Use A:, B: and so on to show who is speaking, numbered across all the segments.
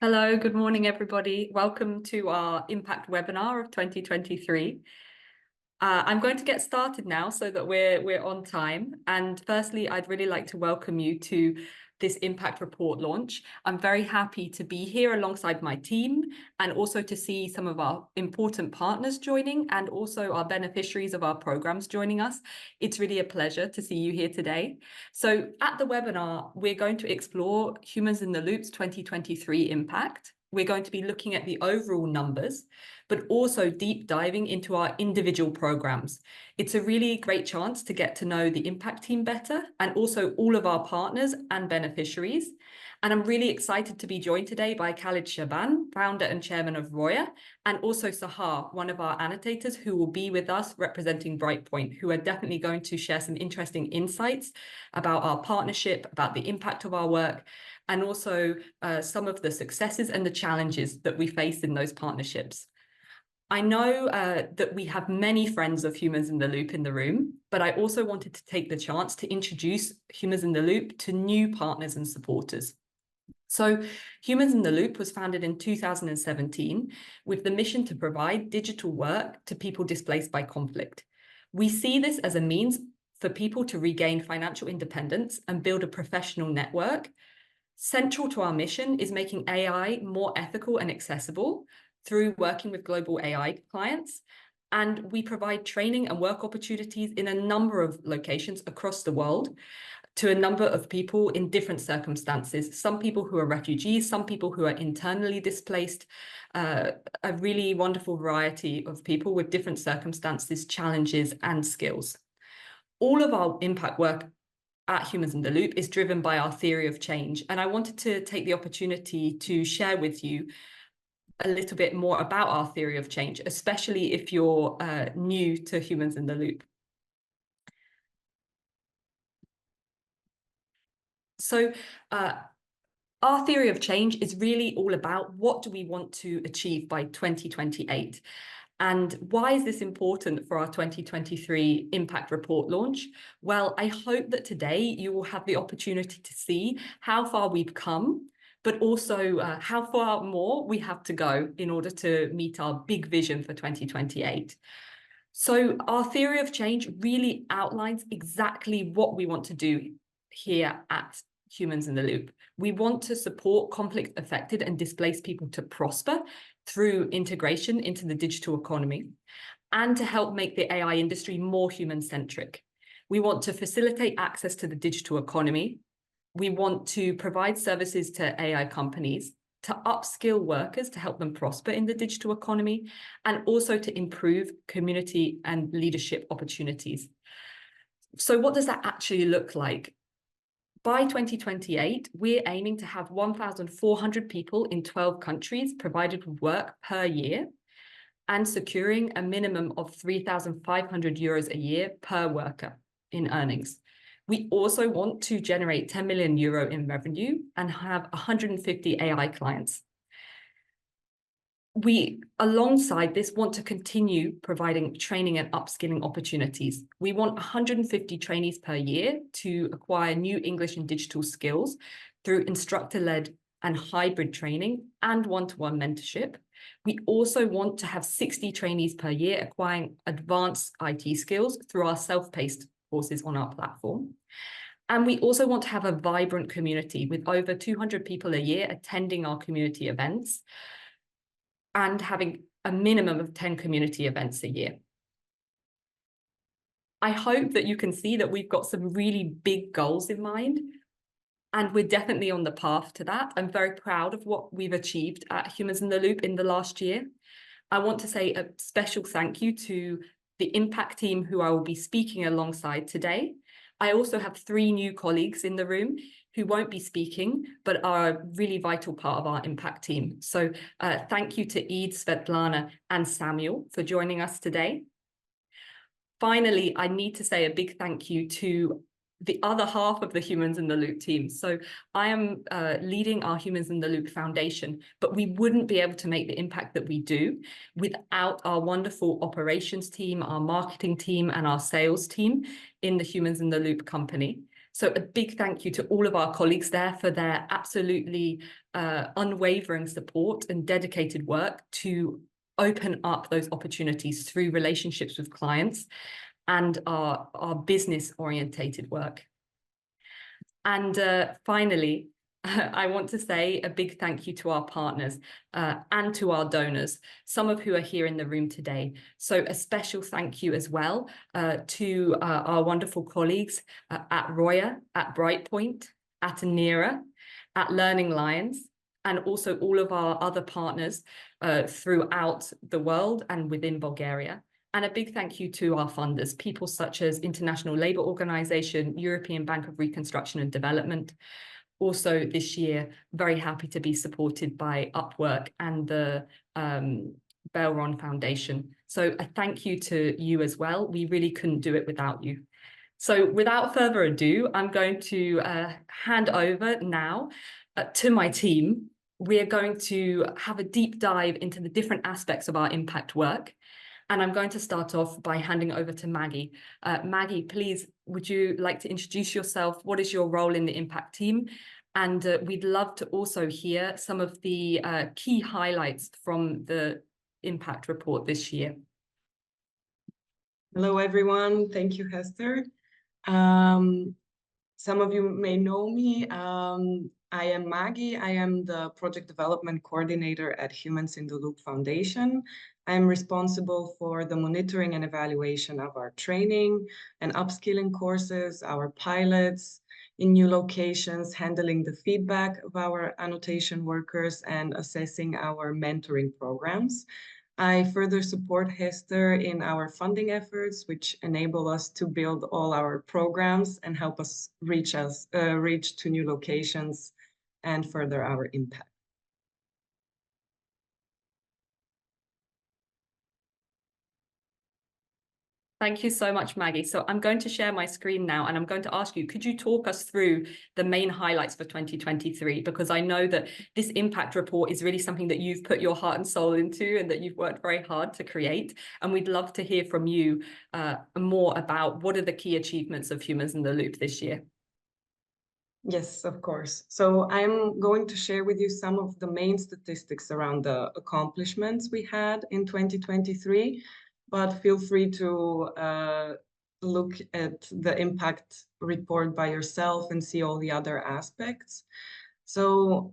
A: Hello, good morning, everybody. Welcome to our Impact webinar of 2023. I'm going to get started now so that we're on time. And firstly, I'd really like to welcome you to this Impact Report launch. I'm very happy to be here alongside my team and also to see some of our important partners joining and also our beneficiaries of our programs joining us. It's really a pleasure to see you here today. So at the webinar, we're going to explore Humans in the Loop's 2023 impact. We're going to be looking at the overall numbers, but also deep diving into our individual programs. It's a really great chance to get to know the impact team better and also all of our partners and beneficiaries. And I'm really excited to be joined today by Khaled Shabaan, founder and chairman of ROIA, and also Sahar, one of our annotators who will be with us representing Brightpoint, who are definitely going to share some interesting insights about our partnership, about the impact of our work, and also some of the successes and the challenges that we face in those partnerships. I know that we have many friends of Humans in the Loop in the room, but I also wanted to take the chance to introduce Humans in the Loop to new partners and supporters. So Humans in the Loop was founded in 2017 with the mission to provide digital work to people displaced by conflict. We see this as a means for people to regain financial independence and build a professional network. Central to our mission is making AI more ethical and accessible through working with global AI clients. And we provide training and work opportunities in a number of locations across the world to a number of people in different circumstances. Some people who are refugees, some people who are internally displaced, a really wonderful variety of people with different circumstances, challenges, and skills. All of our impact work at Humans in the Loop is driven by our theory of change. And I wanted to take the opportunity to share with you a little bit more about our theory of change, especially if you're new to Humans in the Loop. So our theory of change is really all about what do we want to achieve by 2028? And why is this important for our 2023 Impact Report launch? Well, I hope that today you will have the opportunity to see how far we've come, but also how far more we have to go in order to meet our big vision for 2028. So our theory of change really outlines exactly what we want to do here at Humans in the Loop. We want to support conflict-affected and displaced people to prosper through integration into the digital economy and to help make the AI industry more human-centric. We want to facilitate access to the digital economy. We want to provide services to AI companies, to upskill workers to help them prosper in the digital economy, and also to improve community and leadership opportunities. So what does that actually look like? By 2028, we're aiming to have 1,400 people in 12 countries provided with work per year and securing a minimum of 3,500 euros a year per worker in earnings. We also want to generate 10 million euro in revenue and have 150 AI clients. We, alongside this, want to continue providing training and upskilling opportunities. We want 150 trainees per year to acquire new English and digital skills through instructor-led and hybrid training and one-to-one mentorship. We also want to have 60 trainees per year acquiring advanced IT skills through our self-paced courses on our platform. And we also want to have a vibrant community with over 200 people a year attending our community events and having a minimum of 10 community events a year. I hope that you can see that we've got some really big goals in mind, and we're definitely on the path to that. I'm very proud of what we've achieved at Humans in the Loop in the last year. I want to say a special thank you to the impact team who I will be speaking alongside today. I also have 3 new colleagues in the room who won't be speaking, but are a really vital part of our impact team. So thank you to Eid, Svetlana, and Samuel for joining us today. Finally, I need to say a big thank you to the other half of the Humans in the Loop team. So I am leading our Humans in the Loop Foundation, but we wouldn't be able to make the impact that we do without our wonderful operations team, our marketing team, and our sales team in the Humans in the Loop company. So a big thank you to all of our colleagues there for their absolutely unwavering support and dedicated work to open up those opportunities through relationships with clients and our business-orientated work. And finally, I want to say a big thank you to our partners and to our donors, some of who are here in the room today. So a special thank you as well to our wonderful colleagues at ROIA, at Brightpoint, at Anira, at Learning Lions, and also all of our other partners throughout the world and within Bulgaria. And a big thank you to our funders, people such as International Labour Organization, European Bank of Reconstruction and Development. Also this year, very happy to be supported by Upwork and the Belron Foundation. So a thank you to you as well. We really couldn't do it without you. So without further ado, I'm going to hand over now to my team. We are going to have a deep dive into the different aspects of our impact work. And I'm going to start off by handing over to Maggie. Maggie, please, would you like to introduce yourself? What is your role in the impact team? And we'd love to also hear some of the key highlights from the impact report this year.
B: Hello, everyone. Thank you, Hester. Some of you may know me. I am Magi. I am the Project Development Coordinator at Humans in the Loop Foundation. I'm responsible for the monitoring and evaluation of our training and upskilling courses, our pilots in new locations, handling the feedback of our annotation workers, and assessing our mentoring programs. I further support Hester in our funding efforts, which enable us to build all our programs and help us reach to new locations and further our impact.
A: Thank you so much, Maggie. So I'm going to share my screen now, and I'm going to ask you, could you talk us through the main highlights for 2023? Because I know that this impact report is really something that you've put your heart and soul into and that you've worked very hard to create. And we'd love to hear from you more about what are the key achievements of Humans in the Loop this year.
B: Yes, of course. So I'm going to share with you some of the main statistics around the accomplishments we had in 2023. But feel free to look at the impact report by yourself and see all the other aspects. So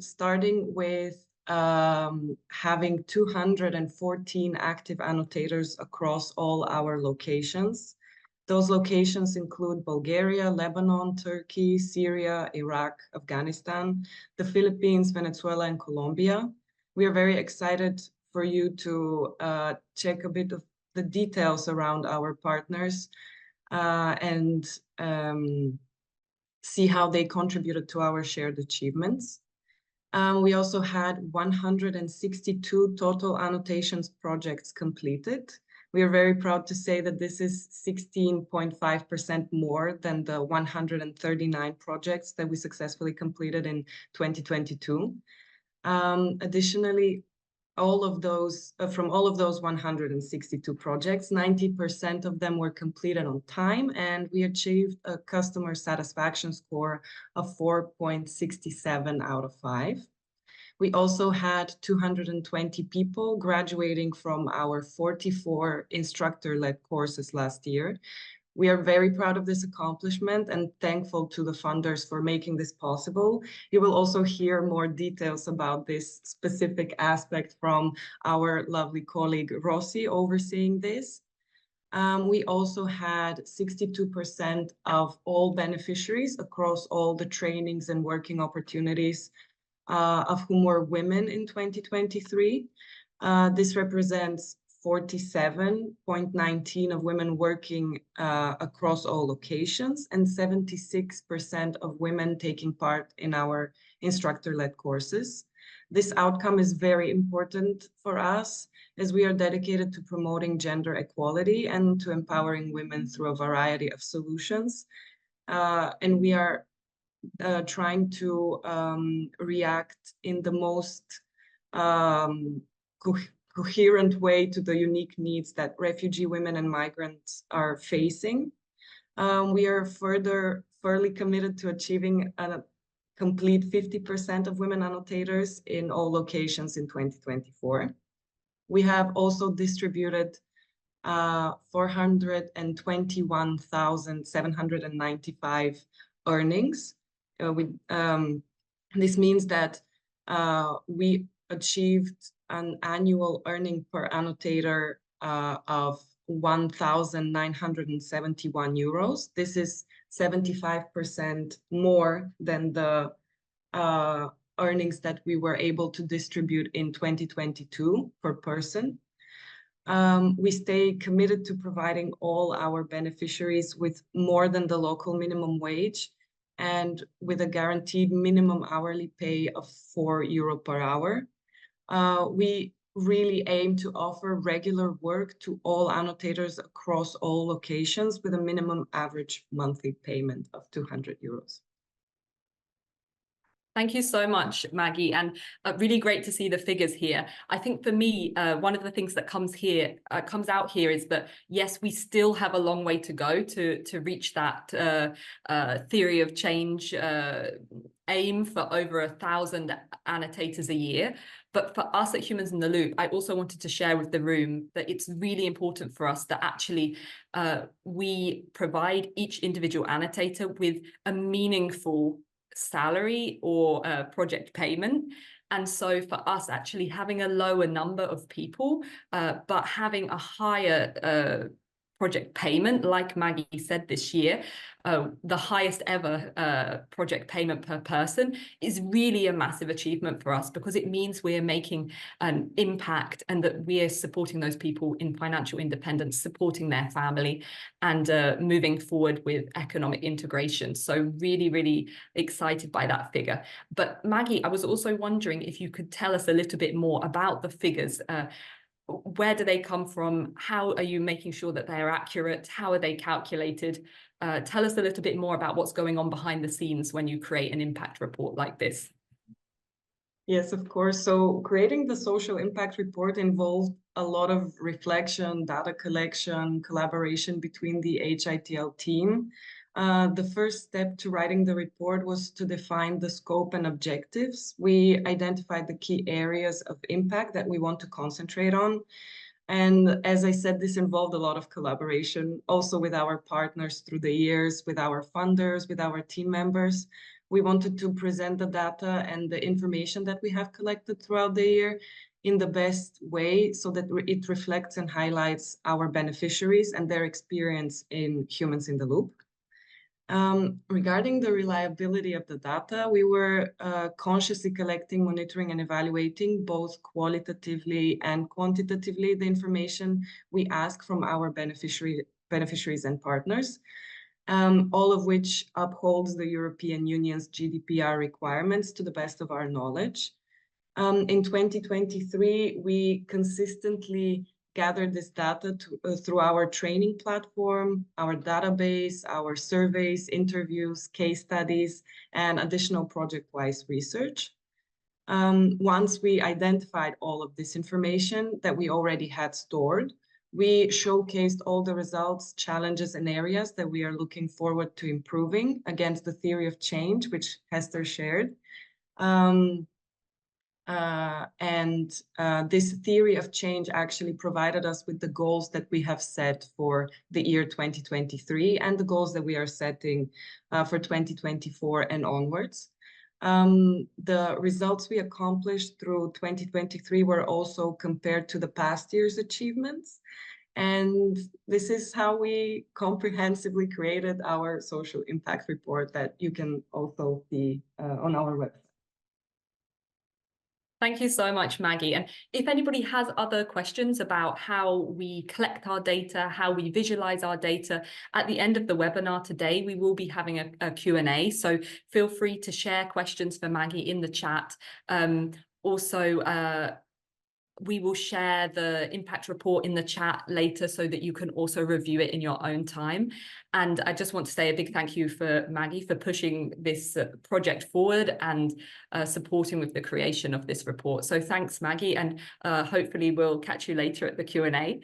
B: starting with having 214 active annotators across all our locations. Those locations include Bulgaria, Lebanon, Turkey, Syria, Iraq, Afghanistan, the Philippines, Venezuela, and Colombia. We are very excited for you to check a bit of the details around our partners and see how they contributed to our shared achievements. We also had 162 total annotations projects completed. We are very proud to say that this is 16.5% more than the 139 projects that we successfully completed in 2022. Additionally, from all of those 162 projects, 90% of them were completed on time, and we achieved a customer satisfaction score of 4.67 out of 5. We also had 220 people graduating from our 44 instructor-led courses last year. We are very proud of this accomplishment and thankful to the funders for making this possible. You will also hear more details about this specific aspect from our lovely colleague Rossy overseeing this. We also had 62% of all beneficiaries across all the trainings and working opportunities of whom were women in 2023. This represents 47.19% of women working across all locations and 76% of women taking part in our instructor-led courses. This outcome is very important for us as we are dedicated to promoting gender equality and to empowering women through a variety of solutions. And we are trying to react in the most coherent way to the unique needs that refugee women and migrants are facing. We are further fairly committed to achieving a complete 50% of women annotators in all locations in 2024. We have also distributed 421,795 earnings. This means that we achieved an annual earning per annotator of 1,971 euros. This is 75% more than the earnings that we were able to distribute in 2022 per person. We stay committed to providing all our beneficiaries with more than the local minimum wage and with a guaranteed minimum hourly pay of €4 per hour. We really aim to offer regular work to all annotators across all locations with a minimum average monthly payment of €200.
A: Thank you so much, Maggie, and really great to see the figures here. I think for me, one of the things that comes out here is that, yes, we still have a long way to go to reach that theory of change aim for over 1,000 annotators a year. But for us at Humans in the Loop, I also wanted to share with the room that it's really important for us that actually we provide each individual annotator with a meaningful salary or project payment. And so for us, actually having a lower number of people, but having a higher project payment, like Maggie said this year, the highest ever project payment per person is really a massive achievement for us, because it means we're making an impact and that we're supporting those people in financial independence, supporting their family, and moving forward with economic integration. So really, really excited by that figure. But Maggie, I was also wondering if you could tell us a little bit more about the figures. Where do they come from? How are you making sure that they're accurate? How are they calculated? Tell us a little bit more about what's going on behind the scenes when you create an impact report like this.
B: Yes, of course. So creating the social impact report involved a lot of reflection, data collection, collaboration between the HITL team. The first step to writing the report was to define the scope and objectives. We identified the key areas of impact that we want to concentrate on. And as I said, this involved a lot of collaboration, also with our partners through the years, with our funders, with our team members. We wanted to present the data and the information that we have collected throughout the year in the best way, so that it reflects and highlights our beneficiaries and their experience in Humans in the Loop. Regarding the reliability of the data, we were consciously collecting, monitoring, and evaluating both qualitatively and quantitatively the information we ask from our beneficiaries and partners, all of which upholds the European Union's GDPR requirements to the best of our knowledge. In 2023, we consistently gathered this data through our training platform, our database, our surveys, interviews, case studies, and additional project-wise research. Once we identified all of this information that we already had stored, we showcased all the results, challenges, and areas that we are looking forward to improving against the theory of change, which Hester shared. This theory of change actually provided us with the goals that we have set for the year 2023 and the goals that we are setting for 2024 and onwards. The results we accomplished through 2023 were also compared to the past year's achievements. And this is how we comprehensively created our social impact report that you can also see on our website.
A: Thank you so much, Maggie. And if anybody has other questions about how we collect our data, how we visualize our data, at the end of the webinar today, we will be having a Q&A. So feel free to share questions for Maggie in the chat. We will share the impact report in the chat later so that you can also review it in your own time. And I just want to say a big thank you for Maggie for pushing this project forward and supporting with the creation of this report. So thanks, Maggie, and hopefully we'll catch you later at the Q&A.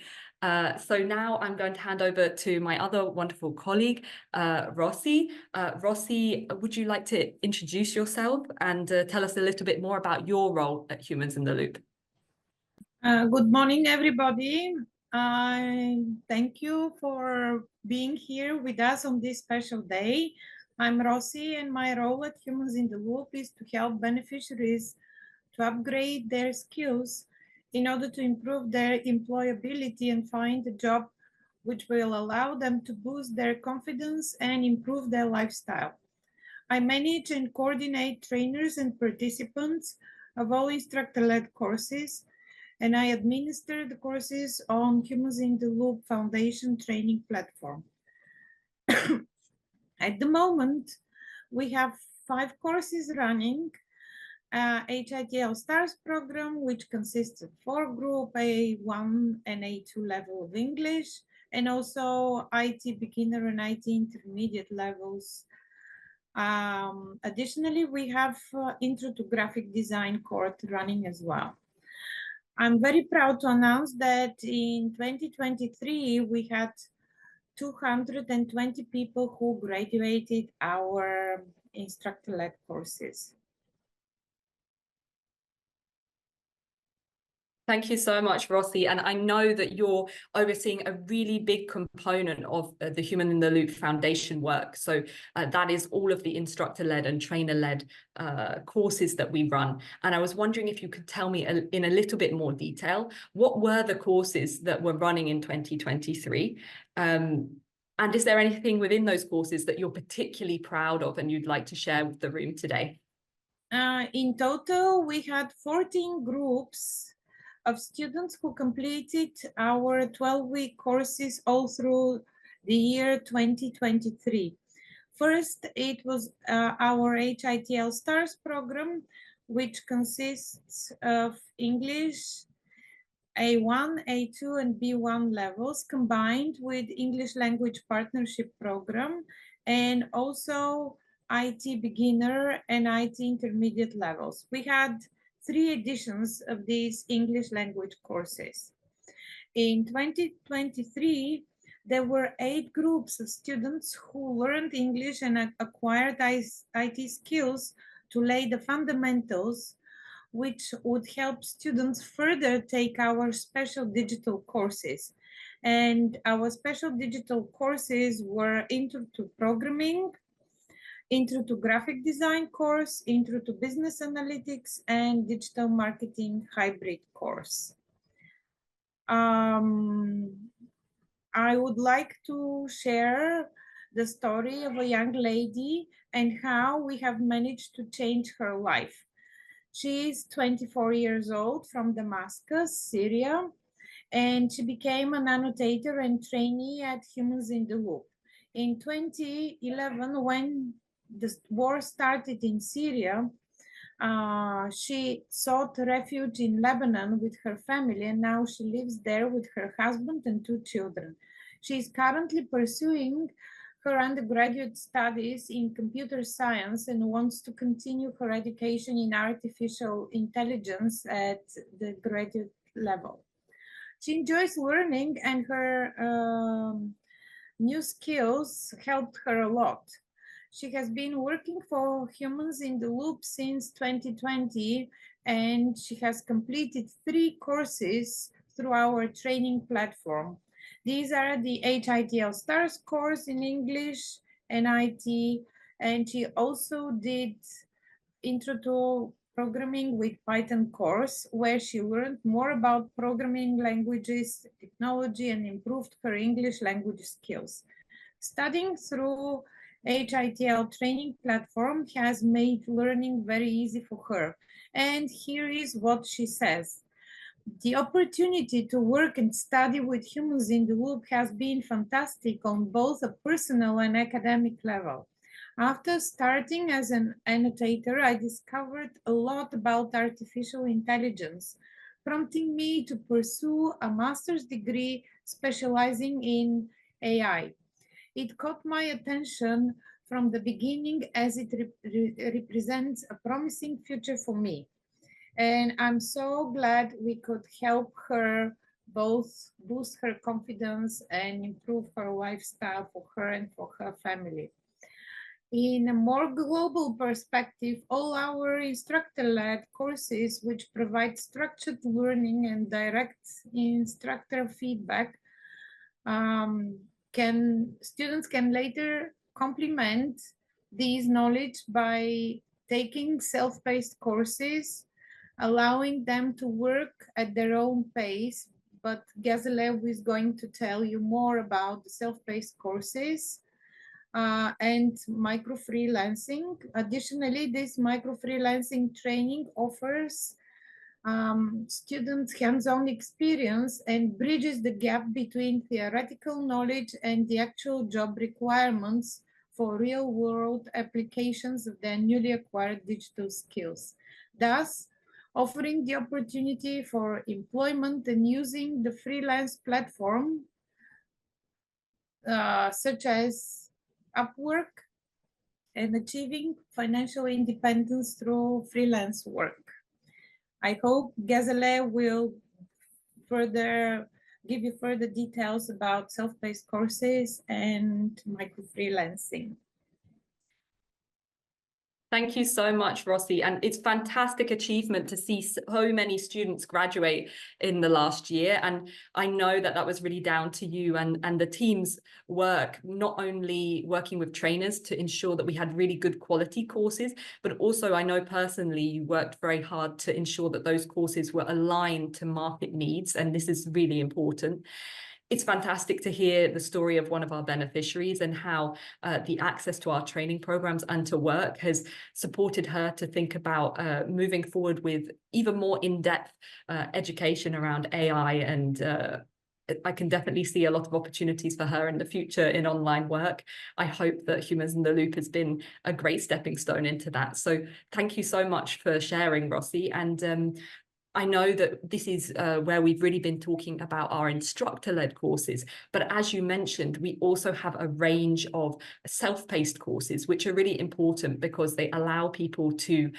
A: So now I'm going to hand over to my other wonderful colleague, Rossy. Rossy, would you like to introduce yourself and tell us a little bit more about your role at Humans in the Loop?
C: Good morning, everybody. Thank you for being here with us on this special day. I'm Rossy, and my role at Humans in the Loop is to help beneficiaries to upgrade their skills in order to improve their employability and find a job which will allow them to boost their confidence and improve their lifestyle. I manage and coordinate trainers and participants of all instructor-led courses, and I administer the courses on Humans in the Loop Foundation training platform. At the moment, we have 5 courses running. HITL Stars program, which consists of 4 group A1 and A2 level of English, and also IT beginner and IT intermediate levels. Additionally, we have Intro to Graphic Design course running as well. I'm very proud to announce that in 2023, we had 220 people who graduated our instructor-led courses.
A: Thank you so much, Rossy. And I know that you're overseeing a really big component of the Human in the Loop Foundation work. So that is all of the instructor-led and trainer-led courses that we run. And I was wondering if you could tell me in a little bit more detail, what were the courses that were running in 2023? And is there anything within those courses that you're particularly proud of and you'd like to share with the room today?
C: In total, we had 14 groups of students who completed our 12-week courses all through the year 2023. First, it was our HITL Stars program, which consists of English A1, A2, and B1 levels combined with English Language Partnership program, and also IT beginner and IT intermediate levels. We had 3 editions of these English language courses. In 2023, there were 8 groups of students who learned English and acquired IT skills to lay the fundamentals, which would help students further take our special digital courses. And our special digital courses were Intro to Programming, Intro to Graphic Design course, Intro to Business Analytics, and Digital Marketing Hybrid course. I would like to share the story of a young lady and how we have managed to change her life. She is 24 years old from Damascus, Syria, and she became an annotator and trainee at Humans in the Loop. In 2011, when the war started in Syria, she sought refuge in Lebanon with her family, and now she lives there with her husband and 2 children. She is currently pursuing her undergraduate studies in computer science and wants to continue her education in artificial intelligence at the graduate level. She enjoys learning, and her new skills helped her a lot. She has been working for Humans in the Loop since 2020, and she has completed 3 courses through our training platform. These are the HITL Stars course in English and IT, and she also did Intro to Programming with Python course, where she learned more about programming languages, technology, and improved her English language skills. Studying through HITL training platform has made learning very easy for her. And here is what she says. The opportunity to work and study with Humans in the Loop has been fantastic on both a personal and academic level. After starting as an annotator, I discovered a lot about artificial intelligence, prompting me to pursue a master's degree specializing in AI. It caught my attention from the beginning as it represents a promising future for me. And I'm so glad we could help her both boost her confidence and improve her lifestyle for her and for her family. In a more global perspective, all our instructor-led courses, which provide structured learning and direct instructor feedback, students can later complement these knowledge by taking self-paced courses, allowing them to work at their own pace. But Ghazaleh is going to tell you more about the self-paced courses and micro-freelancing. Additionally, this micro-freelancing training offers students hands-on experience and bridges the gap between theoretical knowledge and the actual job requirements for real-world applications of their newly acquired digital skills, thus offering the opportunity for employment and using the freelance platform such as Upwork and achieving financial independence through freelance work. I hope Ghazaleh will give you further details about self-paced courses and micro-freelancing.
A: Thank you so much, Rossy. And it's fantastic achievement to see so many students graduate in the last year. And I know that that was really down to you and the team's work, not only working with trainers to ensure that we had really good quality courses, but also I know personally you worked very hard to ensure that those courses were aligned to market needs. And this is really important. It's fantastic to hear the story of one of our beneficiaries and how the access to our training programs and to work has supported her to think about moving forward with even more in-depth education around AI. And I can definitely see a lot of opportunities for her in the future in online work. I hope that Humans in the Loop has been a great stepping stone into that. So thank you so much for sharing, Rossy. And I know that this is where we've really been talking about our instructor-led courses, but as you mentioned, we also have a range of self-paced courses, which are really important because they allow people to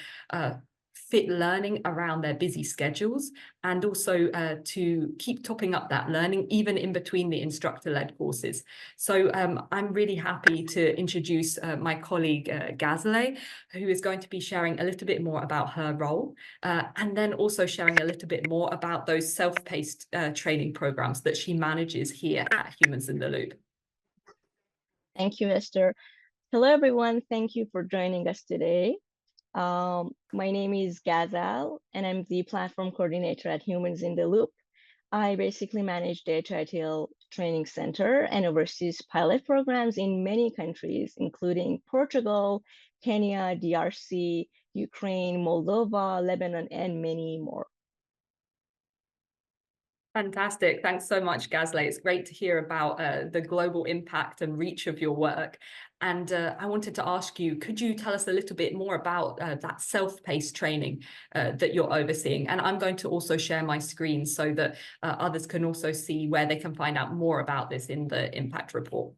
A: fit learning around their busy schedules and also to keep topping up that learning even in between the instructor-led courses. So I'm really happy to introduce my colleague Ghazaleh, who is going to be sharing a little bit more about her role and then also sharing a little bit more about those self-paced training programs that she manages here at Humans in the Loop.
D: Thank you, Esther. Hello, everyone. Thank you for joining us today. My name is Ghazaleh, and I'm the platform coordinator at Humans in the Loop. I basically manage the HITL Training Center and oversees pilot programs in many countries, including Portugal, Kenya, DRC, Ukraine, Moldova, Lebanon, and many more.
A: Fantastic. Thanks so much, Ghazaleh. It's great to hear about the global impact and reach of your work. And I wanted to ask you, could you tell us a little bit more about that self-paced training that you're overseeing? And I'm going to also share my screen so that others can also see where they can find out more about this in the impact report.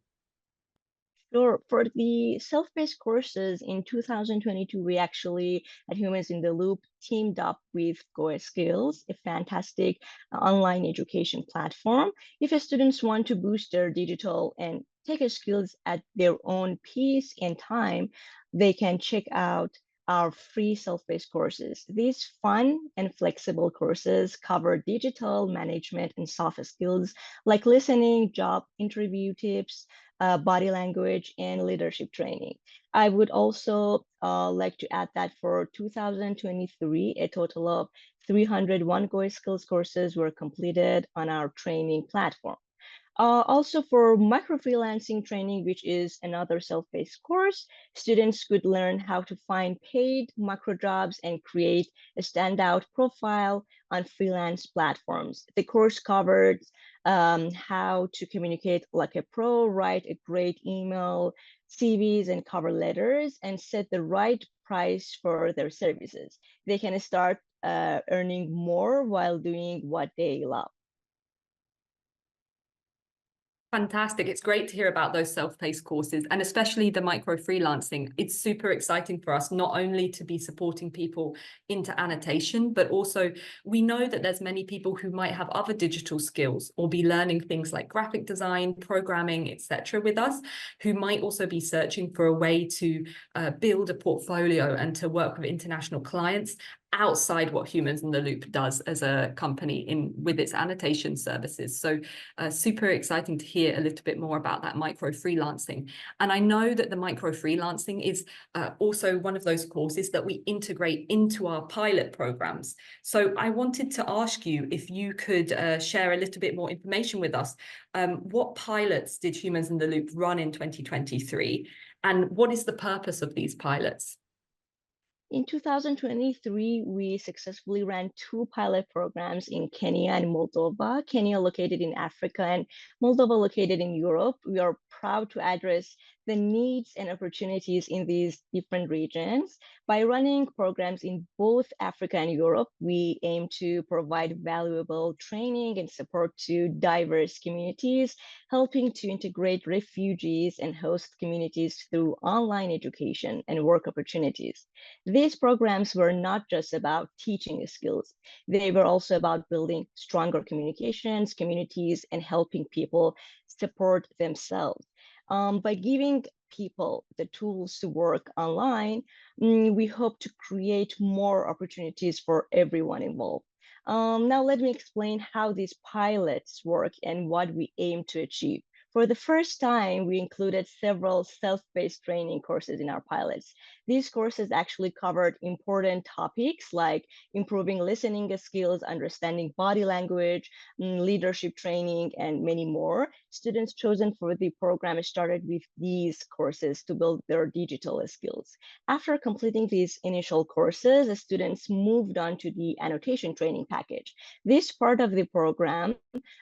D: Sure. For the self-paced courses in 2022, we actually at Humans in the Loop teamed up with Go Skills, a fantastic online education platform. If students want to boost their digital and tech skills at their own pace and time, they can check out our free self-paced courses. These fun and flexible courses cover digital management and soft skills like listening, job interview tips, body language, and leadership training. I would also like to add that for 2023, a total of 301 Go Skills courses were completed on our training platform. Also for micro-freelancing training, which is another self-paced course, students could learn how to find paid micro jobs and create a standout profile on freelance platforms. The course covered how to communicate like a pro, write a great email, CVs and cover letters, and set the right price for their services. They can start earning more while doing what they love.
A: Fantastic. It's great to hear about those self-paced courses, and especially the micro freelancing. It's super exciting for us, not only to be supporting people into annotation, but also we know that there's many people who might have other digital skills or be learning things like graphic design, programming, etc. with us, who might also be searching for a way to build a portfolio and to work with international clients outside what Humans in the Loop does as a company with its annotation services. So super exciting to hear a little bit more about that micro freelancing. And I know that the micro freelancing is also one of those courses that we integrate into our pilot programs. So I wanted to ask you if you could share a little bit more information with us. What pilots did Humans in the Loop run in 2023? And what is the purpose of these pilots?
D: In 2023, we successfully ran 2 pilot programs in Kenya and Moldova. Kenya located in Africa and Moldova located in Europe. We are proud to address the needs and opportunities in these different regions. By running programs in both Africa and Europe, we aim to provide valuable training and support to diverse communities, helping to integrate refugees and host communities through online education and work opportunities. These programs were not just about teaching skills. They were also about building stronger communications, communities, and helping people support themselves. By giving people the tools to work online, we hope to create more opportunities for everyone involved. Now let me explain how these pilots work and what we aim to achieve. For the first time, we included several self-paced training courses in our pilots. These courses actually covered important topics like improving listening skills, understanding body language, leadership training, and many more. Students chosen for the program started with these courses to build their digital skills. After completing these initial courses, the students moved on to the annotation training package. This part of the program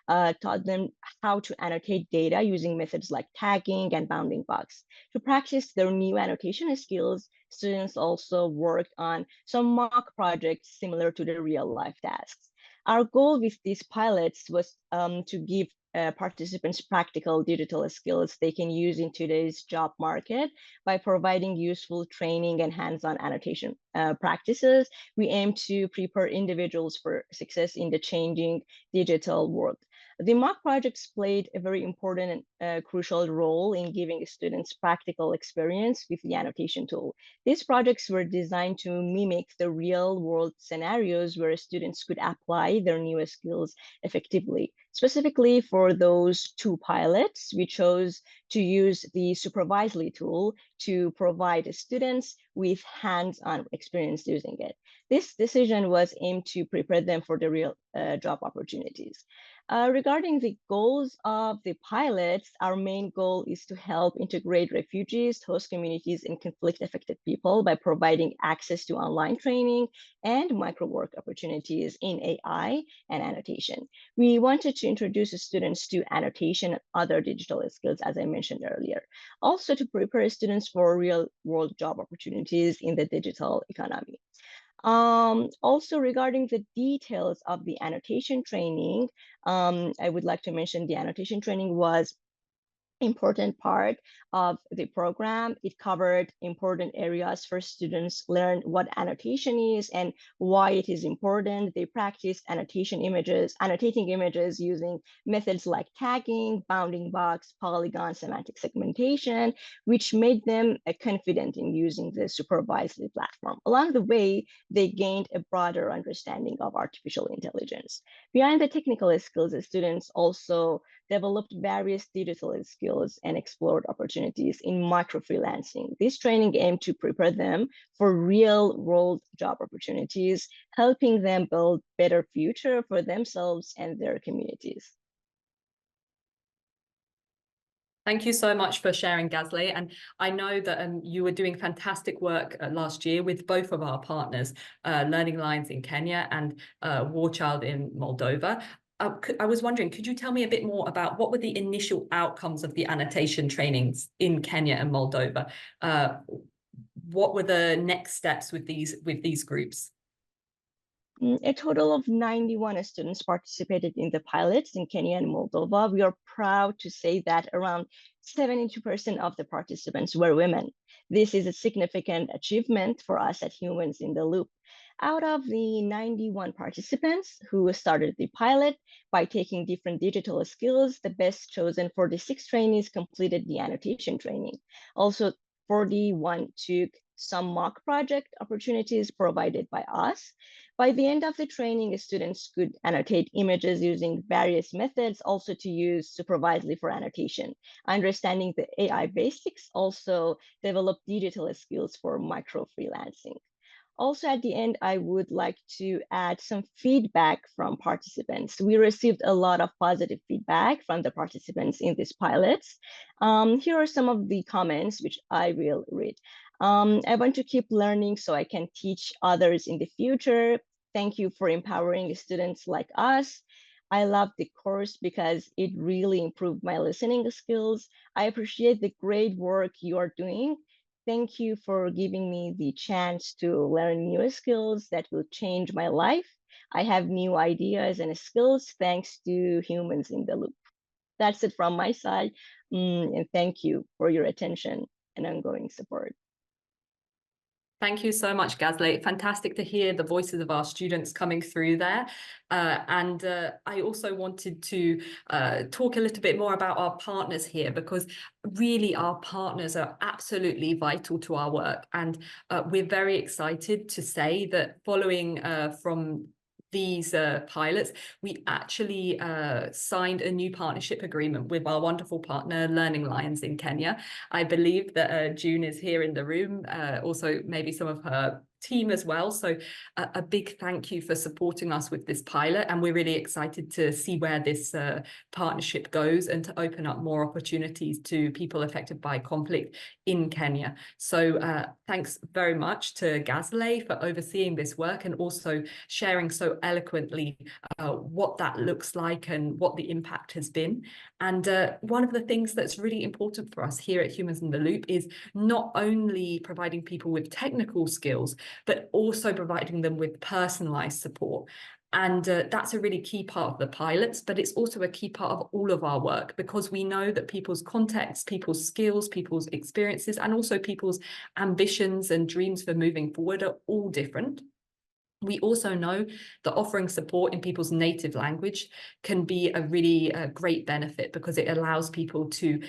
D: taught them how to annotate data using methods like tagging and bounding box. To practice their new annotation skills, students also worked on some mock projects similar to the real-life tasks. Our goal with these pilots was to give participants practical digital skills they can use in today's job market. By providing useful training and hands-on annotation practices, we aim to prepare individuals for success in the changing digital world. The mock projects played a very important and crucial role in giving students practical experience with the annotation tool. These projects were designed to mimic the real-world scenarios where students could apply their new skills effectively. Specifically for those 2 pilots, we chose to use the Supervisely tool to provide students with hands-on experience using it. This decision was aimed to prepare them for the real job opportunities. Regarding the goals of the pilots, our main goal is to help integrate refugees, host communities, and conflict-affected people by providing access to online training and micro-work opportunities in AI and annotation. We wanted to introduce students to annotation and other digital skills, as I mentioned earlier. Also to prepare students for real-world job opportunities in the digital economy. Also regarding the details of the annotation training, I would like to mention the annotation training was important part of the program. It covered important areas for students, learn what annotation is and why it is important. They practiced annotating images using methods like tagging, bounding box, polygon, semantic segmentation, which made them confident in using the Supervisely platform. Along the way, they gained a broader understanding of artificial intelligence. Behind the technical skills, the students also developed various digital skills and explored opportunities in micro freelancing. This training aimed to prepare them for real world job opportunities, helping them build better future for themselves and their communities.
A: Thank you so much for sharing, Ghazaleh. And I know that you were doing fantastic work last year with both of our partners, Learning Lines in Kenya and War Child in Moldova. I was wondering, could you tell me a bit more about what were the initial outcomes of the annotation trainings in Kenya and Moldova? What were the next steps with these groups?
D: A total of 91 students participated in the pilots in Kenya and Moldova. We are proud to say that around 72% of the participants were women. This is a significant achievement for us at Humans in the Loop. Out of the 91 participants who started the pilot by taking different digital skills, the best chosen 46 trainees completed the annotation training. Also, 41 took some mock project opportunities provided by us. By the end of the training, students could annotate images using various methods, also to use supervisedly for annotation. Understanding the AI basics also developed digital skills for micro freelancing. Also, at the end, I would like to add some feedback from participants. We received a lot of positive feedback from the participants in these pilots. Here are some of the comments which I will read. I want to keep learning so I can teach others in the future. Thank you for empowering students like us. I love the course because it really improved my listening skills. I appreciate the great work you are doing. Thank you for giving me the chance to learn new skills that will change my life. I have new ideas and skills thanks to Humans in the Loop. That's it from my side. And thank you for your attention and ongoing support.
A: Thank you so much, Ghazaleh. Fantastic to hear the voices of our students coming through there. I also wanted to talk a little bit more about our partners here, because really our partners are absolutely vital to our work. And we're very excited to say that following from these pilots, we actually signed a new partnership agreement with our wonderful partner, Learning Lions in Kenya. I believe that June is here in the room, also maybe some of her team as well. So a big thank you for supporting us with this pilot. And we're really excited to see where this partnership goes and to open up more opportunities to people affected by conflict in Kenya. So thanks very much to Ghazaleh for overseeing this work and also sharing so eloquently what that looks like and what the impact has been. And one of the things that's really important for us here at Humans in the Loop is not only providing people with technical skills, but also providing them with personalized support. And that's a really key part of the pilots, but it's also a key part of all of our work, because we know that people's context, people's skills, people's experiences, and also people's ambitions and dreams for moving forward are all different. We also know that offering support in people's native language can be a really great benefit, because it allows people to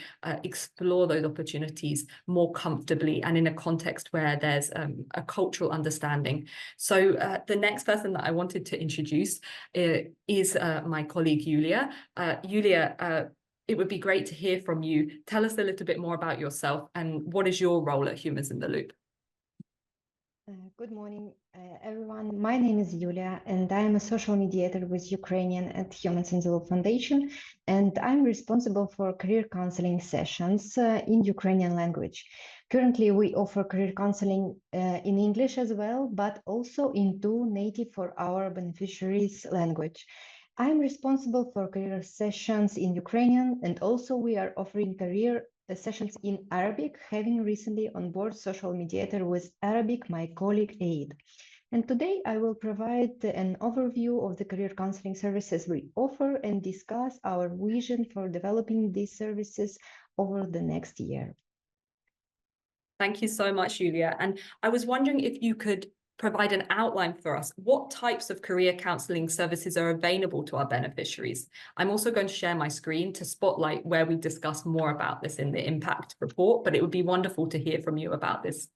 A: explore those opportunities more comfortably and in a context where there's a cultural understanding. So the next person that I wanted to introduce is my colleague, Iuliia. Iuliia, it would be great to hear from you. Tell us a little bit more about yourself and what is your role at Humans in the Loop?
E: Good morning, everyone. My name is Iuliia, and I am a social mediator with Ukrainian at Humans in the Loop Foundation, and I'm responsible for career counseling sessions in Ukrainian language. Currently, we offer career counseling in English as well, but also in two native for our beneficiaries language. I'm responsible for career sessions in Ukrainian, and also we are offering career sessions in Arabic, having recently on board social mediator with Arabic, my colleague Aid. And today I will provide an overview of the career counseling services we offer and discuss our vision for developing these services over the next year.
A: Thank you so much, Iuliia. And I was wondering if you could provide an outline for us. What types of career counseling services are available to our beneficiaries? I'm also going to share my screen to spotlight where we discuss more about this in the impact report, but it would be wonderful to hear from you about this.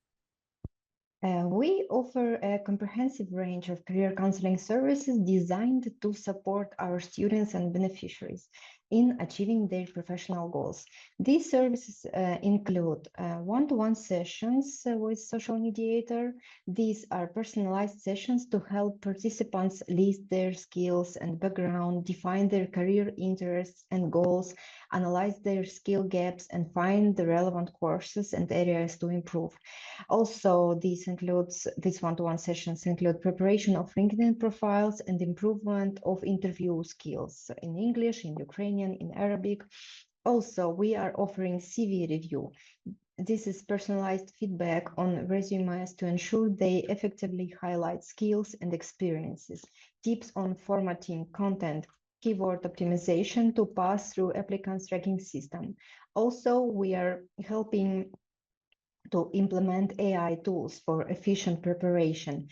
E: We offer a comprehensive range of career counseling services designed to support our students and beneficiaries in achieving their professional goals. These services include one-to-one sessions with social mediator. These are personalized sessions to help participants list their skills and background, define their career interests and goals, analyze their skill gaps, and find the relevant courses and areas to improve. Also, these one-to-one sessions include preparation of LinkedIn profiles and improvement of interview skills in English, in Ukrainian, in Arabic. Also, we are offering CV review. This is personalized feedback on resumes to ensure they effectively highlight skills and experiences, tips on formatting content, keyword optimization to pass through applicants tracking system. Also, we are helping to implement AI tools for efficient preparation,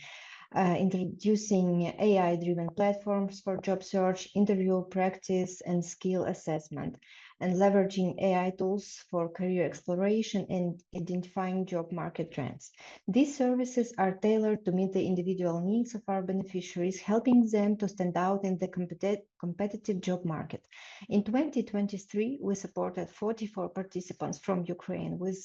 E: introducing AI-driven platforms for job search, interview practice, and skill assessment, and leveraging AI tools for career exploration and identifying job market trends. These services are tailored to meet the individual needs of our beneficiaries, helping them to stand out in the competitive job market. In 2023, we supported 44 participants from Ukraine with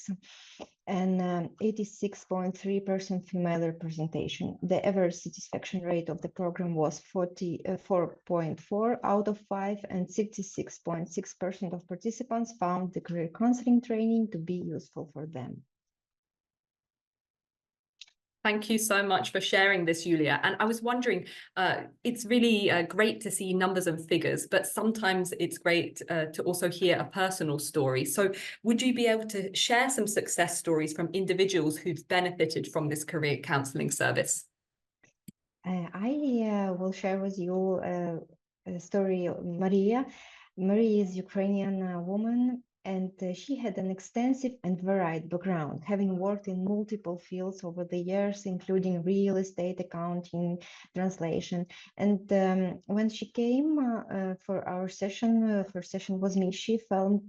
E: an 86.3% female representation. The average satisfaction rate of the program was 44.4 out of 5, and 66.6% of participants found the career counseling training to be useful for them.
A: Thank you so much for sharing this, Iuliia. And I was wondering, it's really great to see numbers and figures, but sometimes it's great to also hear a personal story. So would you be able to share some success stories from individuals who've benefited from this career counseling service?
E: I will share with you a story of Maria. Maria is a Ukrainian woman, and she had an extensive and varied background, having worked in multiple fields over the years, including real estate, accounting, translation. And when she came for our session, first session with me, she felt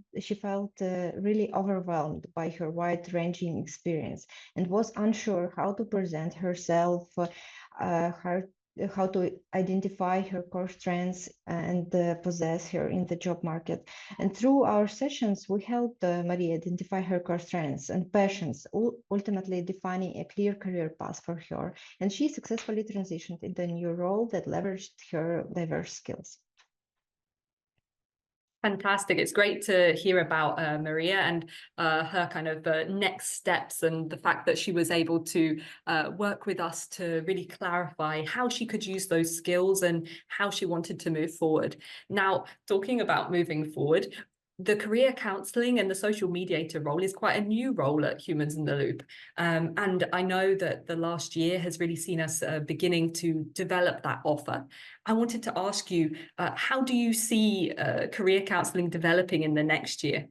E: really overwhelmed by her wide-ranging experience and was unsure how to present herself, how to identify her core strengths and possess her in the job market. And through our sessions, we helped Maria identify her core strengths and passions, ultimately defining a clear career path for her. And she successfully transitioned into a new role that leveraged her diverse skills.
A: Fantastic. It's great to hear about Maria and her kind of next steps, and the fact that she was able to work with us to really clarify how she could use those skills and how she wanted to move forward. Now, talking about moving forward, the career counselling and the social mediator role is quite a new role at Humans in the Loop. And I know that the last year has really seen us beginning to develop that offer. I wanted to ask you, how do you see career counselling developing in the next year?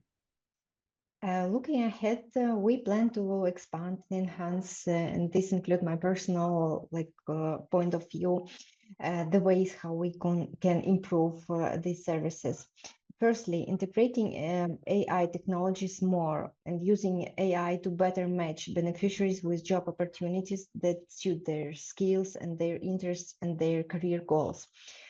E: Looking ahead, we plan to expand and enhance, and this includes my personal point of view, the ways how we can improve these services. Firstly, integrating AI technologies more and using AI to better match beneficiaries with job opportunities that suit their skills and their interests and their career goals.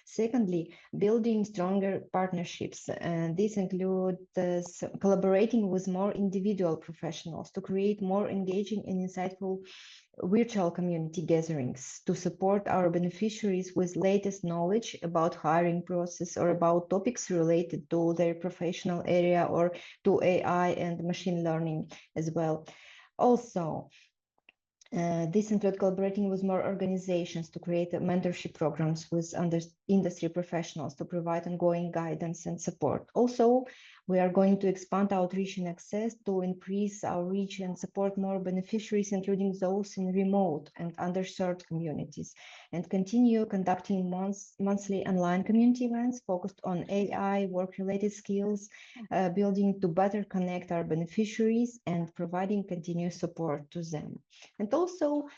E: Secondly, building stronger partnerships. This includes collaborating with more individual professionals to create more engaging and insightful virtual community gatherings to support our beneficiaries with latest knowledge about hiring process or about topics related to their professional area or to AI and machine learning as well. Also, this includes collaborating with more organizations to create mentorship programs with industry professionals to provide ongoing guidance and support. Also, we are going to expand outreach and access to increase our reach and support more beneficiaries, including those in remote and underserved communities, and continue conducting monthly online community events focused on AI, work-related skills, building to better connect our beneficiaries and providing continuous support to them. And also,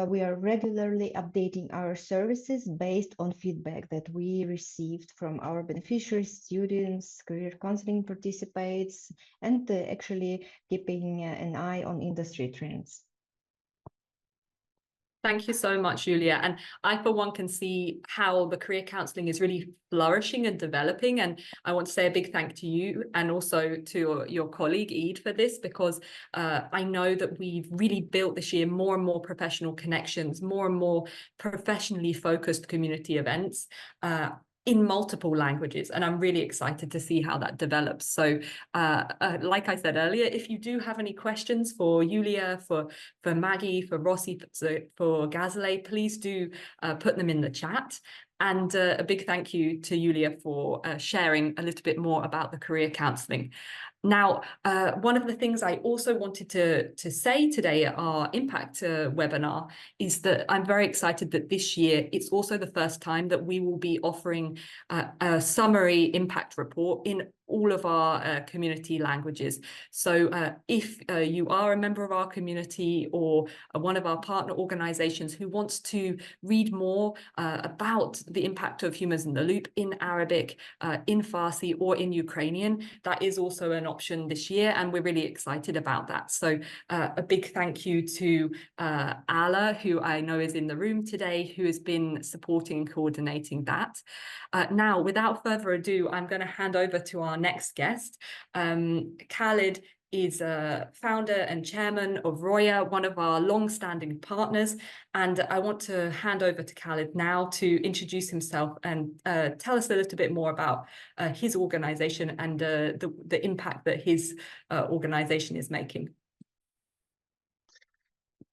E: we are regularly updating our services based on feedback that we received from our beneficiaries, students, career counseling participants, and actually keeping an eye on industry trends.
A: Thank you so much, Iuliia. And I, for one, can see how the career counselling is really flourishing and developing. And I want to say a big thank to you and also to your colleague, Eid, for this, because I know that we've really built this year more and more professional connections, more and more professionally focused community events in multiple languages, and I'm really excited to see how that develops. So like I said earlier, if you do have any questions for Iuliia, for Magi, for Rossy, for Ghazaleh, please do put them in the chat. And a big thank you to Iuliia for sharing a little bit more about the career counselling. Now, one of the things I also wanted to say today at our Impact webinar is that I'm very excited that this year it's also the first time that we will be offering a summary impact report in all of our community languages. So if you are a member of our community or one of our partner organizations who wants to read more about the impact of humans in the loop in Arabic, in Farsi or in Ukrainian, that is also an option this year, and we're really excited about that. So a big thank you to Ala, who I know is in the room today, who has been supporting and coordinating that. Now, without further ado, I'm going to hand over to our next guest. Khaled is a founder and chairman of ROIA, one of our long-standing partners. And I want to hand over to Khaled now to introduce himself and tell us a little bit more about his organization and the impact that his organization is making.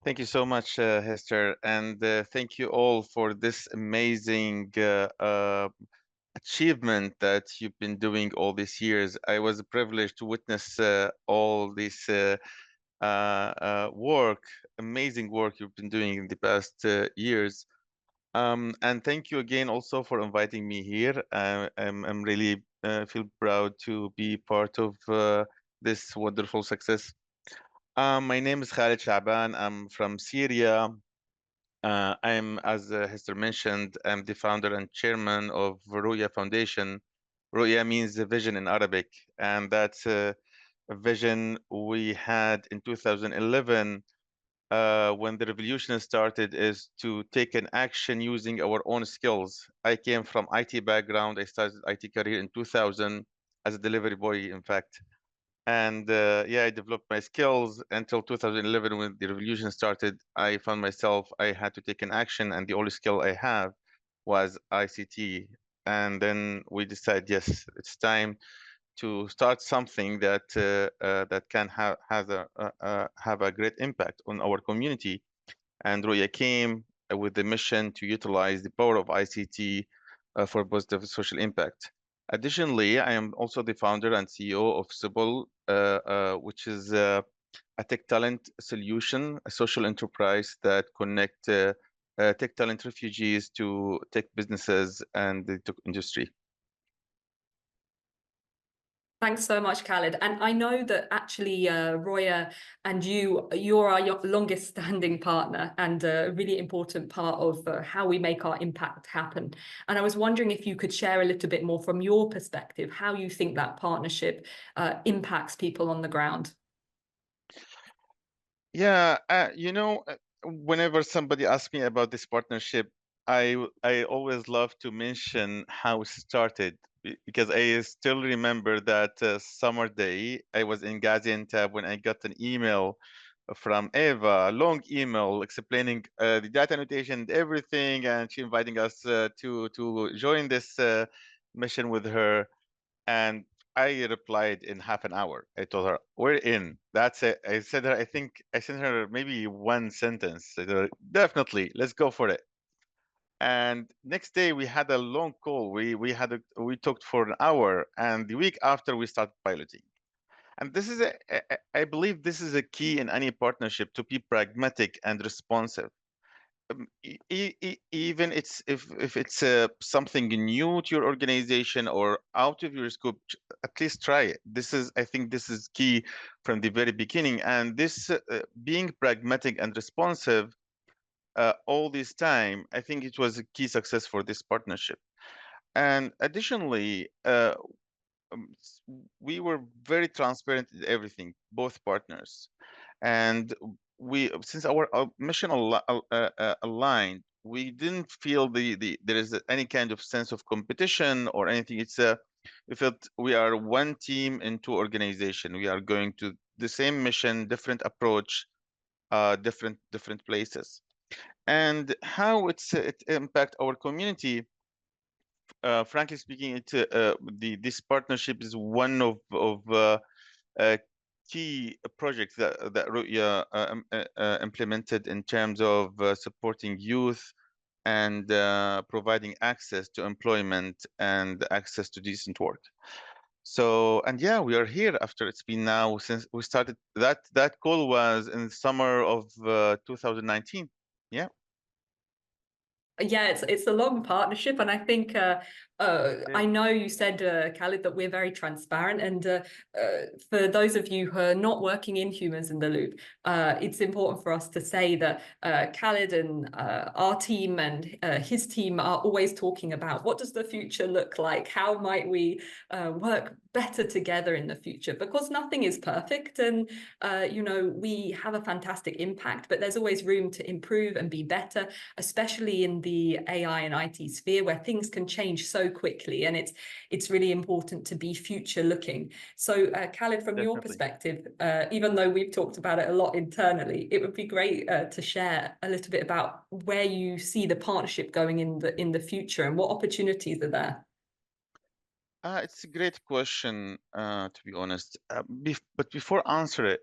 F: Thank you so much, Hester, and thank you all for this amazing achievement that you've been doing all these years. I was privileged to witness all this work, amazing work you've been doing in the past years. And thank you again also for inviting me here. I'm really feel proud to be part of this wonderful success. My name is Khaled Shabaan. I'm from Syria. I'm, as Hester mentioned, I'm the founder and chairman of ROIA Foundation. ROIA means vision in Arabic, and that's a vision we had in 2011 when the revolution started, is to take an action using our own skills. I came from IT background. I started IT career in 2000 as a delivery boy, in fact. And yeah, I developed my skills until 2011 when the revolution started. I found myself, I had to take an action, and the only skill I have was ICT. And then we decided, yes, it's time to start something that that can have a great impact on our community. And ROIA came with the mission to utilize the power of ICT for positive social impact. Additionally, I am also the founder and CEO of Sybil, which is a tech talent solution, a social enterprise that connect tech talent refugees to tech businesses and the tech industry.
A: Thanks so much, Khaled. And I know that actually ROIA and you're our longest standing partner and a really important part of how we make our impact happen. And I was wondering if you could share a little bit more from your perspective, how you think that partnership impacts people on the ground.
F: Yeah, you know, whenever somebody asks me about this partnership, I always love to mention how it started, because I still remember that summer day I was in Gaziantep when I got an email from Eva, a long email explaining the data annotation and everything, and she inviting us to join this mission with her. And I replied in half an hour. I told her, we're in. That's it. I said her, I think I sent her maybe one sentence. I told her, definitely, let's go for it. And next day we had a long call. We talked for an hour, and the week after we started piloting. And this is I believe this is a key in any partnership, to be pragmatic and responsive. Even if it's something new to your organization or out of your scope, at least try it. I think this is key from the very beginning. And this being pragmatic and responsive all this time, I think it was a key success for this partnership. And additionally, we were very transparent in everything, both partners. And since our mission aligned, we didn't feel there is any kind of sense of competition or anything. We felt we are one team in two organization. We are going to the same mission, different approach, different places. And how it impact our community. Frankly speaking, this partnership is one of key projects that ROIA implemented in terms of supporting youth and providing access to employment and access to decent work. So, and yeah, we are here after it's been now since we started. That call was in summer of 2019. Yeah.
A: Yeah, it's a long partnership, and I think I know you said, Khaled, that we're very transparent, and for those of you who are not working in Humans in the Loop, it's important for us to say that Khaled and our team and his team are always talking about what does the future look like? How might we work better together in the future? Because nothing is perfect, and you know, we have a fantastic impact, but there's always room to improve and be better, especially in the AI and IT sphere where things can change so quickly, and it's really important to be future looking. So Khaled, from your perspective, even though we've talked about it a lot internally, it would be great to share a little bit about where you see the partnership going in the future and what opportunities are there.
F: It's a great question, to be honest. But before answer it,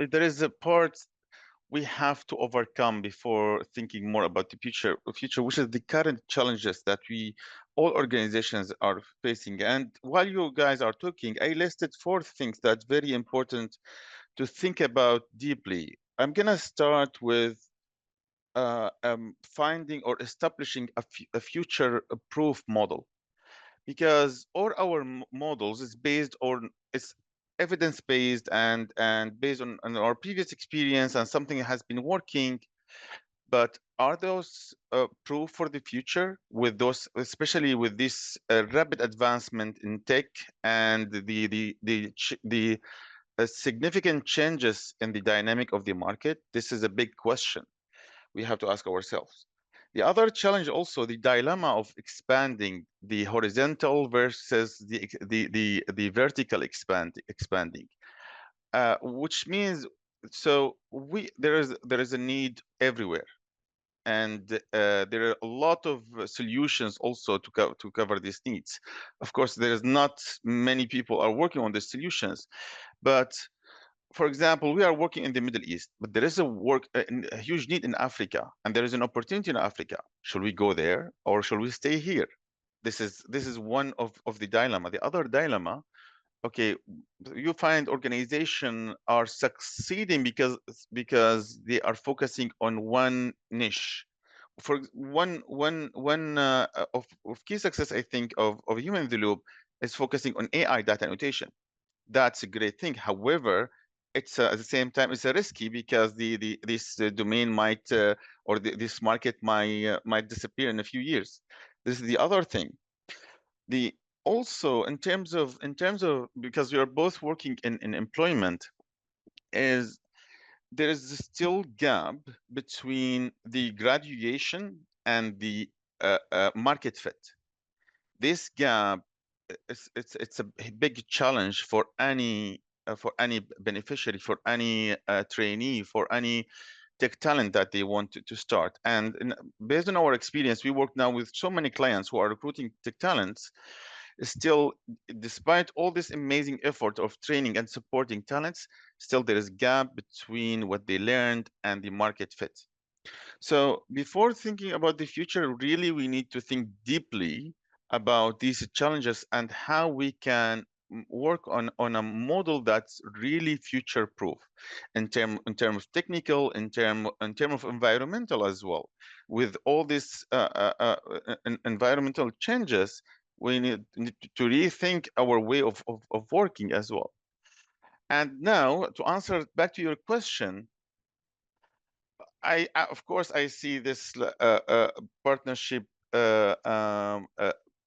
F: there is a part we have to overcome before thinking more about the future, which is the current challenges that all organizations are facing. And while you guys are talking, I listed 4 things that's very important to think about deeply. I'm gonna start with finding or establishing a future-proof model, because all our models is based on it's evidence-based and based on our previous experience and something that has been working. But are those proof for the future with those, especially with this rapid advancement in tech and the significant changes in the dynamic of the market? This is a big question we have to ask ourselves. The other challenge, also the dilemma of expanding the horizontal versus the vertical expanding, which means there is a need everywhere, and there are a lot of solutions also to cover these needs. Of course, there is not many people are working on the solutions, but for example, we are working in the Middle East, but there is a huge need in Africa, and there is an opportunity in Africa. Should we go there or should we stay here? This is one of the dilemma. The other dilemma, okay, you find organizations are succeeding because they are focusing on one niche. For one of key success, I think, of Human in the Loop is focusing on AI data annotation. That's a great thing. However, it's at the same time it's a risky because this domain might or this market might disappear in a few years. This is the other thing. Also in terms of because we are both working in employment, is there is still gap between the graduation and the market fit. This gap, it's a big challenge for any beneficiary, for any trainee, for any tech talent that they want to start. And based on our experience, we work now with so many clients who are recruiting tech talents. Still, despite all this amazing effort of training and supporting talents, still there is gap between what they learned and the market fit. So before thinking about the future, really we need to think deeply about these challenges and how we can work on a model that's really future proof in term of technical, in term of environmental as well. With all these environmental changes, we need to rethink our way of working as well. And now, to answer back to your question, of course I see this partnership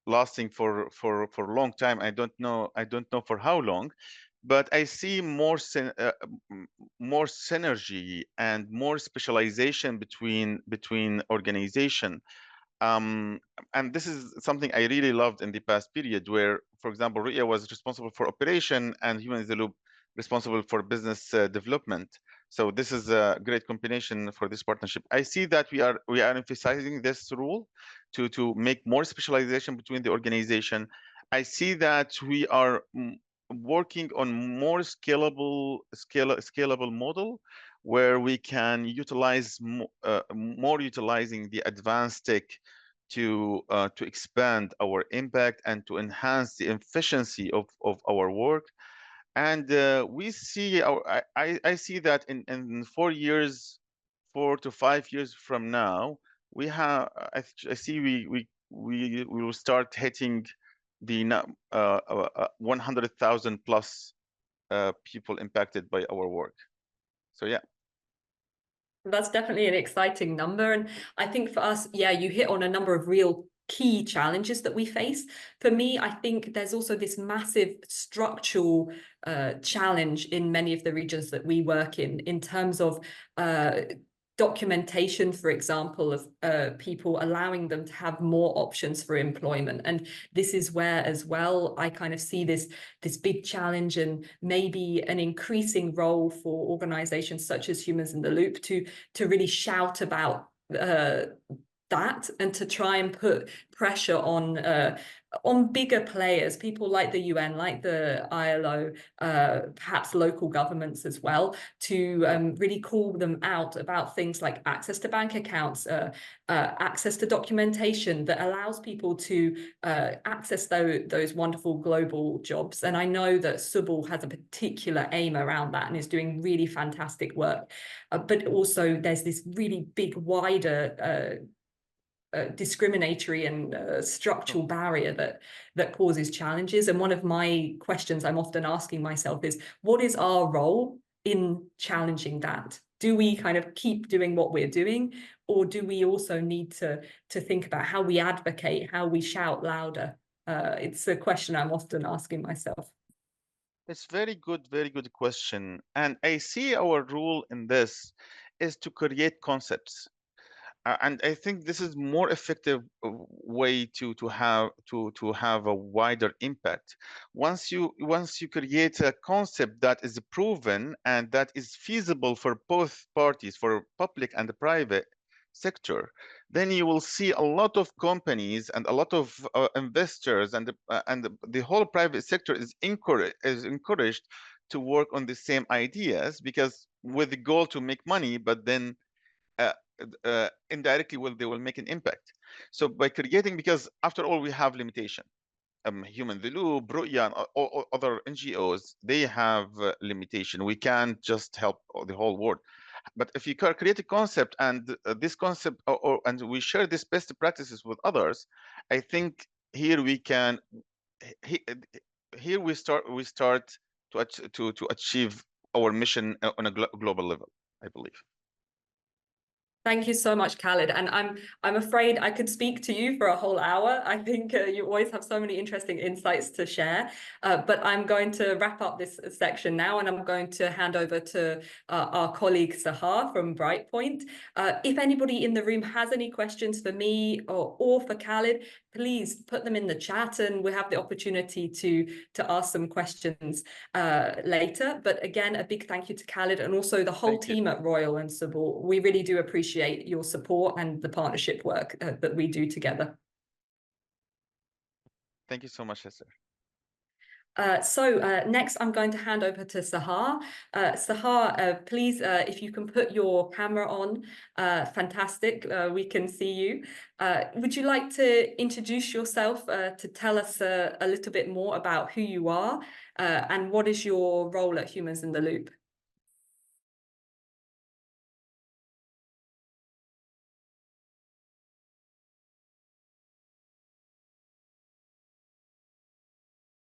F: lasting for a long time. I don't know for how long, but I see more synergy and more specialization between organization. And this is something I really loved in the past period, where, for example, ROIA was responsible for operation and Human in the Loop responsible for business development. So this is a great combination for this partnership. I see that we are emphasizing this rule to make more specialization between the organization. I see that we are working on more scalable model, where we can utilize more utilizing the advanced tech to expand our impact and to enhance the efficiency of our work. And we see I see that in 4 years, 4 to 5 years from now, we have I see we will start hitting the 100,000 plus people impacted by our work. So yeah.
A: That's definitely an exciting number. And I think for us, yeah, you hit on a number of real key challenges that we face. For me, I think there's also this massive structural challenge in many of the regions that we work in terms of documentation, for example, of people, allowing them to have more options for employment. And this is where as well I kind of see this big challenge and maybe an increasing role for organizations such as Humans in the Loop to really shout about that and to try and put pressure on bigger players, people like the UN, like the ILO, perhaps local governments as well, to really call them out about things like access to bank accounts, access to documentation that allows people to access those wonderful global jobs. And I know that Subal has a particular aim around that and is doing really fantastic work. But also there's this really big, wider discriminatory and structural barrier that causes challenges. And one of my questions I'm often asking myself is, what is our role in challenging that? Do we kind of keep doing what we're doing, or do we also need to think about how we advocate, how we shout louder? It's a question I'm often asking myself.
F: It's very good question. And I see our role in this is to create concepts. And I think this is more effective way to have a wider impact. Once you create a concept that is proven and that is feasible for both parties, for public and the private sector, then you will see a lot of companies and a lot of investors and the whole private sector is encouraged to work on the same ideas, because with the goal to make money, but then indirectly they will make an impact. So by creating, because after all we have limitation, Human the Loop, ROIA, and all other NGOs, they have limitation. We can't just help the whole world. But if you create a concept and this concept, and we share this best practices with others, I think here we can, here we start to achieve our mission on a global level, I believe.
A: Thank you so much, Khaled. And I'm afraid I could speak to you for a whole hour. I think you always have so many interesting insights to share. But I'm going to wrap up this section now, and I'm going to hand over to our colleague Sahar from Brightpoint. If anybody in the room has any questions for me or for Khaled, please put them in the chat, and we have the opportunity to ask some questions later. But again, a big thank you to Khaled and also the whole team at ROIA and Subal. We really do appreciate your support and the partnership work that we do together.
F: Thank you so much, Esther.
A: Next, I'm going to hand over to Sahar. Sahar, please, if you can put your camera on, fantastic, we can see you. Would you like to introduce yourself to tell us a little bit more about who you are and what is your role at Humans in the Loop?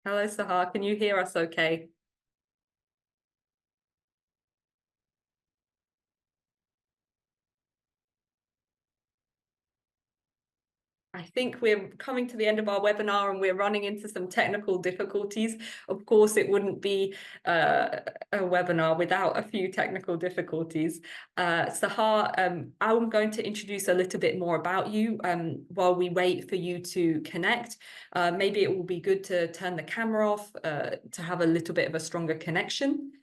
A: Hello, Sahar, can you hear us okay? I think we're coming to the end of our webinar and we're running into some technical difficulties. Of course, it wouldn't be a webinar without a few technical difficulties. Sahar, I'm going to introduce a little bit more about you while we wait for you to connect. Maybe it will be good to turn the camera off to have a little bit of a stronger connection.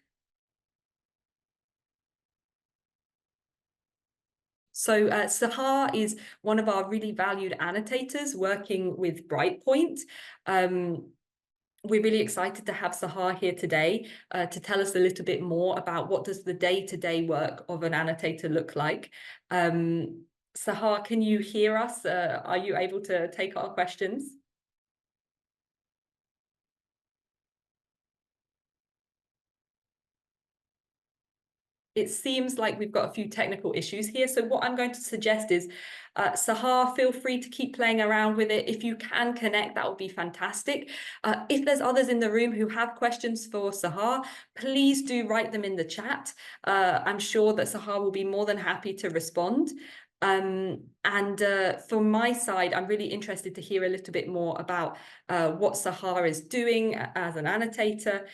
A: So Sahar is one of our really valued annotators working with Brightpoint. we're really excited to have Sahar here today to tell us a little bit more about what does the day-to-day work of an annotator look like. Sahar, can you hear us? Are you able to take our questions? It seems like we've got a few technical issues here. So what I'm going to suggest is, Sahar, feel free to keep playing around with it. If you can connect, that would be fantastic. If there's others in the room who have questions for Sahar, please do write them in the chat. I'm sure that Sahar will be more than happy to respond. From my side, I'm really interested to hear a little bit more about what Sahar is doing as an annotator,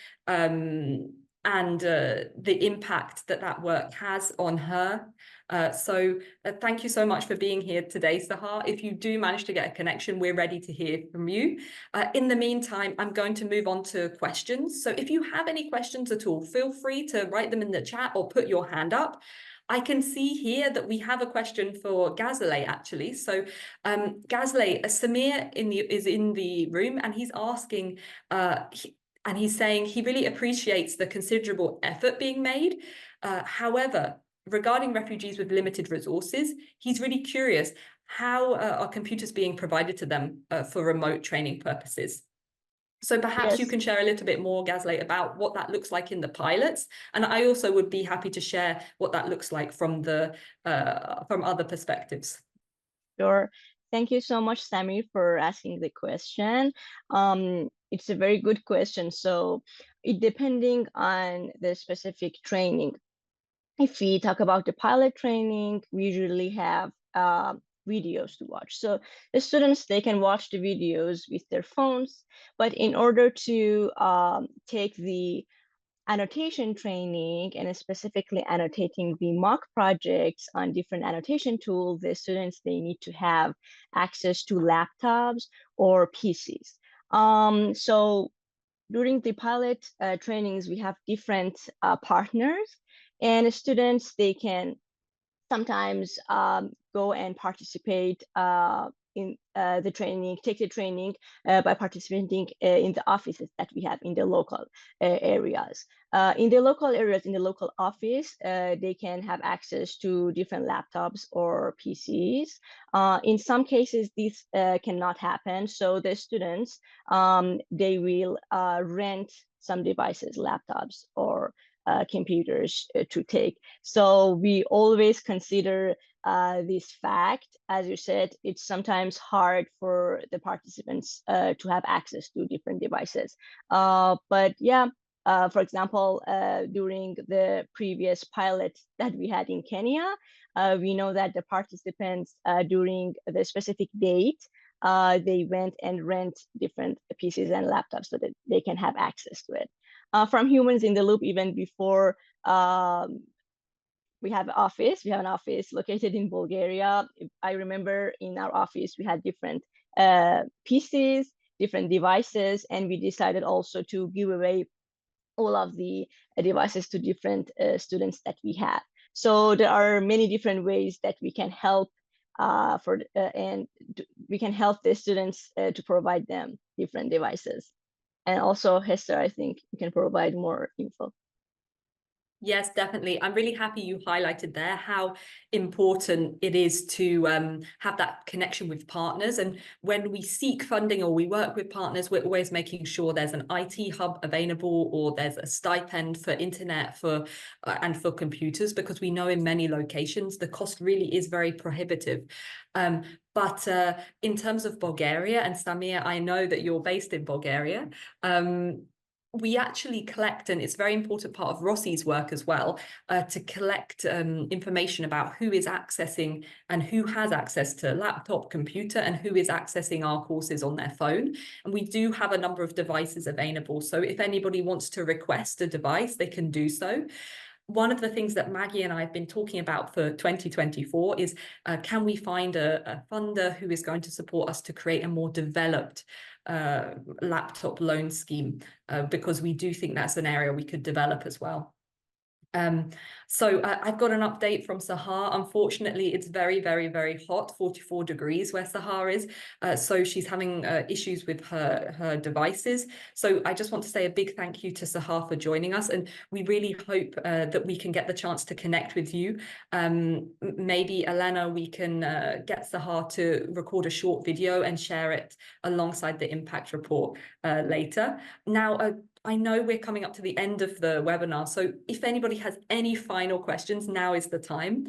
A: and the impact that that work has on her. So thank you so much for being here today, Sahar. If you do manage to get a connection, we're ready to hear from you. In the meantime, I'm going to move on to questions. So if you have any questions at all, feel free to write them in the chat or put your hand up. I can see here that we have a question for Ghazaleh, actually. So Ghazaleh, Samir is in the room, and he's asking, and he's saying he really appreciates the considerable effort being made. However, regarding refugees with limited resources, he's really curious, how are computers being provided to them for remote training purposes? So perhaps you can share a little bit more, Ghazaleh, about what that looks like in the pilots. And I also would be happy to share what that looks like from the from other perspectives.
D: Sure. Thank you so much, Sammy, for asking the question. It's a very good question. So it depending on the specific training. If we talk about the pilot training, we usually have videos to watch. So the students, they can watch the videos with their phones, but in order to take the annotation training and specifically annotating the mock projects on different annotation tools, the students, they need to have access to laptops or PCs. So during the pilot trainings, we have different partners, and students, they can sometimes go and participate in the training, take the training by participating in the offices that we have in the local areas. In the local areas, in the local office, they can have access to different laptops or PCs. In some cases, this cannot happen. So the students, they will rent some devices, laptops or computers to take. So we always consider this fact. As you said, it's sometimes hard for the participants to have access to different devices. But yeah, for example, during the previous pilot that we had in Kenya, we know that the participants during the specific date, they went and rent different PCs and laptops so that they can have access to it. From Humans in the Loop, even before we have an office located in Bulgaria. I remember in our office, we had different PCs, different devices, and we decided also to give away all of the devices to different students that we have. So there are many different ways that we can help we can help the students to provide them different devices. And also, Hester, I think you can provide more info.
A: Yes, definitely. I'm really happy you highlighted there how important it is to have that connection with partners. And when we seek funding or we work with partners, we're always making sure there's an IT hub available, or there's a stipend for internet and for computers, because we know in many locations the cost really is very prohibitive. But in terms of Bulgaria, and Samir, I know that you're based in Bulgaria, we actually collect, and it's a very important part of Rossy's work as well, to collect information about who is accessing and who has access to laptop, computer, and who is accessing our courses on their phone. And we do have a number of devices available. So if anybody wants to request a device, they can do so. One of the things that Maggie and I have been talking about for 2024 is, can we find a funder who is going to support us to create a more developed laptop loan scheme, because we do think that's an area we could develop as well. So I've got an update from Sahar. Unfortunately, it's very, very, very hot, 44 degrees where Sahar is. So she's having issues with her devices. So I just want to say a big thank you to Sahar for joining us. And we really hope that we can get the chance to connect with you. Maybe, Elena, we can get Sahar to record a short video and share it alongside the impact report later. Now, I know we're coming up to the end of the webinar, so if anybody has any final questions, now is the time.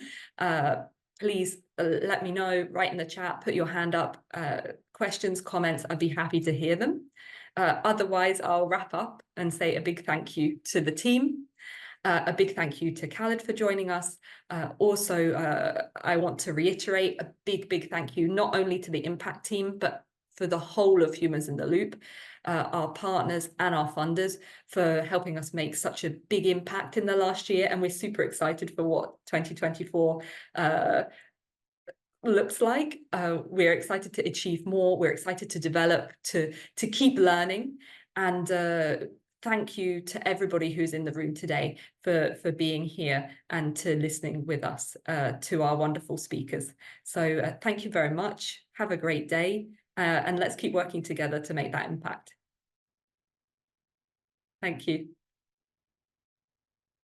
A: Please let me know, write in the chat, put your hand up, questions, comments, I'd be happy to hear them. Otherwise, I'll wrap up and say a big thank you to the team. A big thank you to Khaled for joining us. Also, I want to reiterate a big thank you, not only to the impact team, but for the whole of Humans in the Loop, our partners and our funders for helping us make such a big impact in the last year. And we're super excited for what 2024 looks like. We're excited to achieve more. We're excited to develop, to keep learning. And thank you to everybody who's in the room today for being here and to listening with us, to our wonderful speakers. So thank you very much. Have a great day. And let's keep working together to make that impact. Thank you.